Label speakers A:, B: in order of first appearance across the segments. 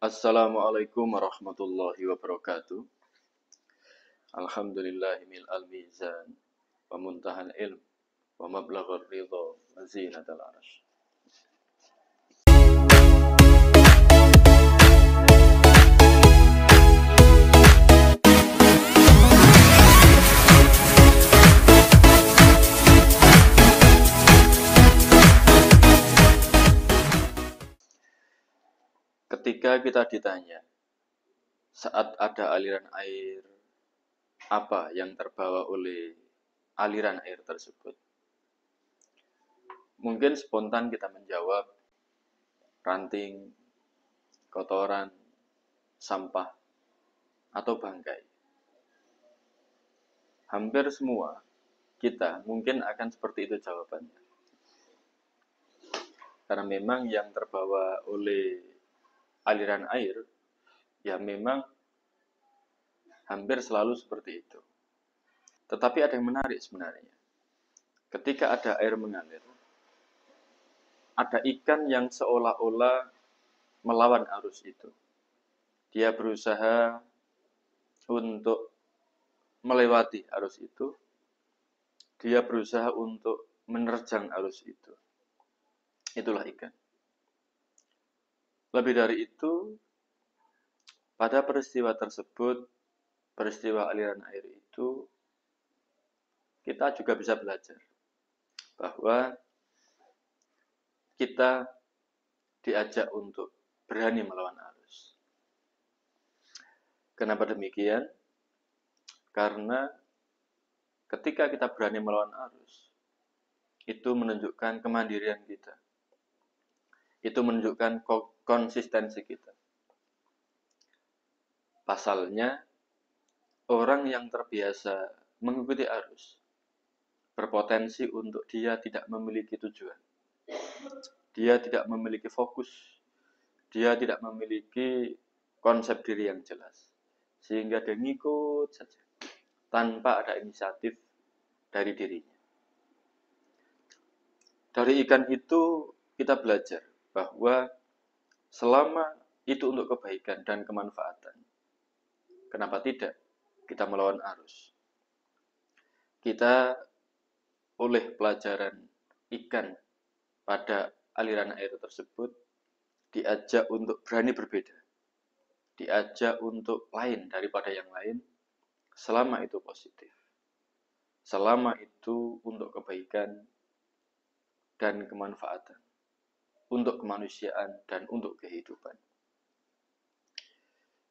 A: Assalamualaikum warahmatullahi wabarakatuh. Alhamdulillahi mil'al mizan wa muntahal ilm wa mablaghur ridha wa zinatal arsh. Ketika kita ditanya, saat ada aliran air, apa yang terbawa oleh aliran air tersebut? Mungkin spontan kita menjawab, ranting, kotoran, sampah, atau bangkai. Hampir semua kita mungkin akan seperti itu jawabannya. Karena memang yang terbawa oleh aliran air, ya memang hampir selalu seperti itu. Tetapi ada yang menarik sebenarnya. Ketika ada air mengalir, ada ikan yang seolah-olah melawan arus itu. Dia berusaha untuk melewati arus itu. Dia berusaha untuk menerjang arus itu. Itulah ikan. Lebih dari itu, pada peristiwa tersebut, peristiwa aliran air itu, kita juga bisa belajar bahwa kita diajak untuk berani melawan arus. Kenapa demikian? Karena ketika kita berani melawan arus, itu menunjukkan kemandirian kita. Itu menunjukkan konsistensi kita. Pasalnya, orang yang terbiasa mengikuti arus berpotensi untuk dia tidak memiliki tujuan. Dia tidak memiliki fokus. Dia tidak memiliki konsep diri yang jelas. Sehingga dia ngikut saja tanpa ada inisiatif dari dirinya. Dari ikan itu kita belajar bahwa selama itu untuk kebaikan dan kemanfaatan, kenapa tidak kita melawan arus? Kita oleh pelajaran ikan pada aliran air tersebut diajak untuk berani berbeda, diajak untuk lain daripada yang lain, selama itu positif, selama itu untuk kebaikan dan kemanfaatan, untuk kemanusiaan dan untuk kehidupan.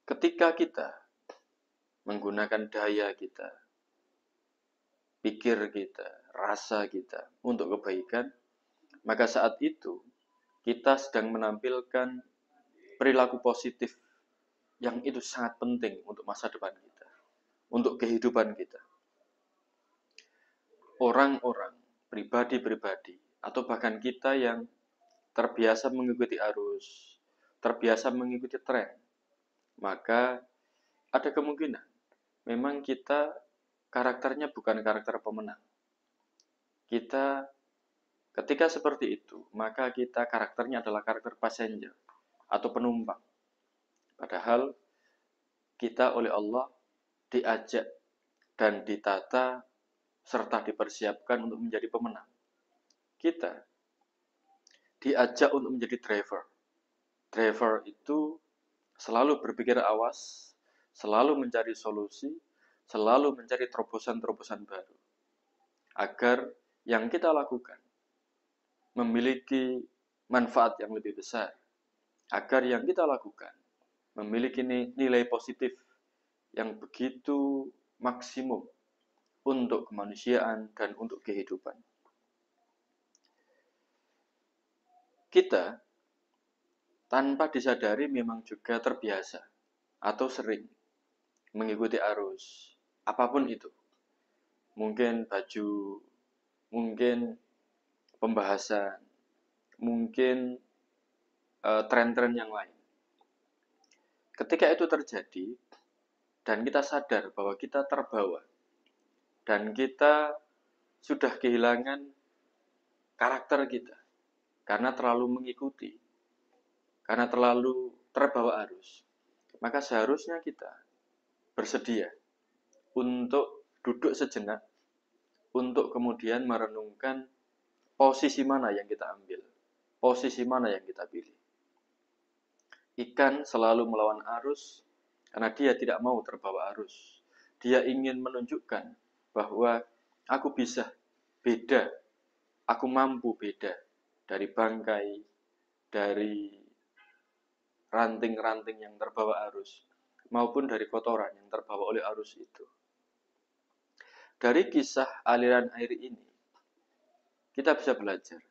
A: Ketika kita menggunakan daya kita, pikir kita, rasa kita untuk kebaikan, maka saat itu kita sedang menampilkan perilaku positif yang itu sangat penting untuk masa depan kita, untuk kehidupan kita. Orang-orang, pribadi-pribadi, atau bahkan kita yang terbiasa mengikuti arus, terbiasa mengikuti tren, maka ada kemungkinan memang kita karakternya bukan karakter pemenang. Kita ketika seperti itu, maka kita karakternya adalah karakter passenger atau penumpang. Padahal kita oleh Allah diajak dan ditata serta dipersiapkan untuk menjadi pemenang. Kita diajak untuk menjadi driver. Driver itu selalu berpikir awas, selalu mencari solusi, selalu mencari terobosan-terobosan baru. Agar yang kita lakukan memiliki manfaat yang lebih besar. Agar yang kita lakukan memiliki nilai positif yang begitu maksimum untuk kemanusiaan dan untuk kehidupan. Kita tanpa disadari memang juga terbiasa atau sering mengikuti arus, apapun itu. Mungkin baju, mungkin pembahasan, mungkin tren-tren yang lain. Ketika itu terjadi, dan kita sadar bahwa kita terbawa, dan kita sudah kehilangan karakter kita, karena terlalu mengikuti, karena terlalu terbawa arus, maka seharusnya kita bersedia untuk duduk sejenak, untuk kemudian merenungkan posisi mana yang kita ambil, posisi mana yang kita pilih. Ikan selalu melawan arus karena dia tidak mau terbawa arus. Dia ingin menunjukkan bahwa aku bisa beda, aku mampu beda dari bangkai, dari ranting-ranting yang terbawa arus, maupun dari kotoran yang terbawa oleh arus itu. Dari kisah aliran air ini, kita bisa belajar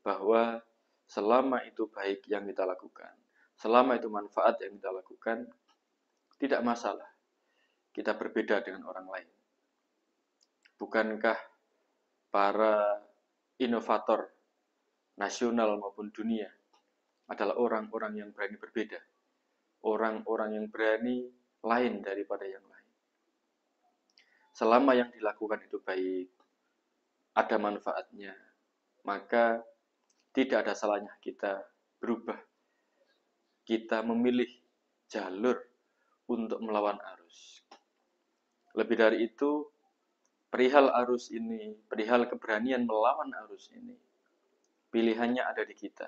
A: bahwa selama itu baik yang kita lakukan, selama itu manfaat yang kita lakukan, tidak masalah kita berbeda dengan orang lain. Bukankah para inovator nasional maupun dunia adalah orang-orang yang berani berbeda, orang-orang yang berani lain daripada yang lain. Selama yang dilakukan itu baik, ada manfaatnya, maka tidak ada salahnya kita berubah. Kita memilih jalur untuk melawan arus. Lebih dari itu, perihal arus ini, perihal keberanian melawan arus ini, pilihannya ada di kita.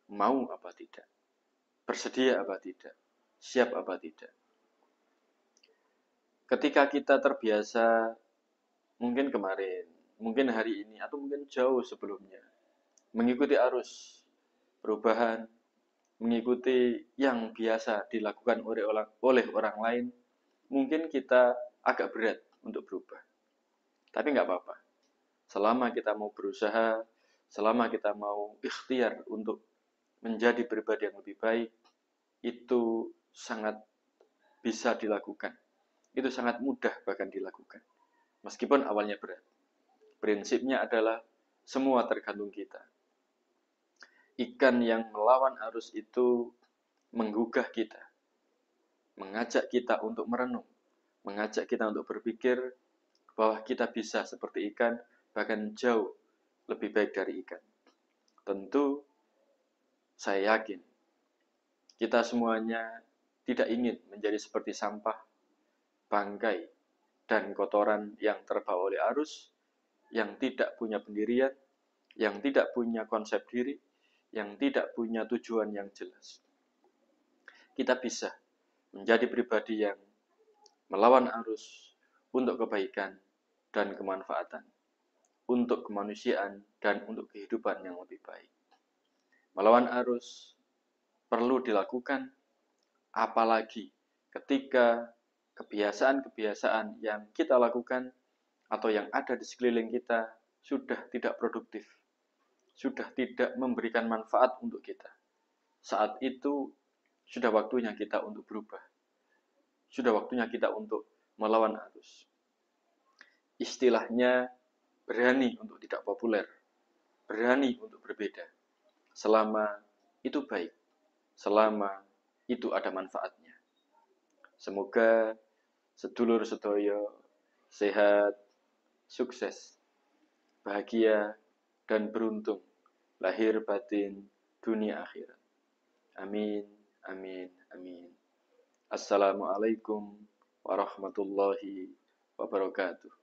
A: Mau apa tidak? Bersedia apa tidak? Siap apa tidak? Ketika kita terbiasa, mungkin kemarin, mungkin hari ini, atau mungkin jauh sebelumnya, mengikuti arus perubahan, mengikuti yang biasa dilakukan oleh orang lain, mungkin kita agak berat untuk berubah. Tapi nggak apa-apa. Selama kita mau berusaha, selama kita mau ikhtiar untuk menjadi pribadi yang lebih baik, itu sangat bisa dilakukan. Itu sangat mudah bahkan dilakukan. Meskipun awalnya berat. Prinsipnya adalah semua tergantung kita. Ikan yang melawan arus itu menggugah kita, mengajak kita untuk merenung, mengajak kita untuk berpikir bahwa kita bisa seperti ikan, bahkan jauh lebih baik dari ikan. Tentu saya yakin kita semuanya tidak ingin menjadi seperti sampah, bangkai, dan kotoran yang terbawa oleh arus, yang tidak punya pendirian, yang tidak punya konsep diri, yang tidak punya tujuan yang jelas. Kita bisa menjadi pribadi yang melawan arus untuk kebaikan dan kemanfaatan, untuk kemanusiaan dan untuk kehidupan yang lebih baik. Melawan arus perlu dilakukan, apalagi ketika kebiasaan-kebiasaan yang kita lakukan atau yang ada di sekeliling kita sudah tidak produktif, sudah tidak memberikan manfaat untuk kita. Saat itu sudah waktunya kita untuk berubah. Sudah waktunya kita untuk melawan arus. Istilahnya berani untuk tidak populer, berani untuk berbeda. Selama itu baik, selama itu ada manfaatnya. Semoga sedulur sedoyo sehat, sukses, bahagia, dan beruntung lahir batin dunia akhirat. Amin, amin, amin. Assalamualaikum warahmatullahi wabarakatuh.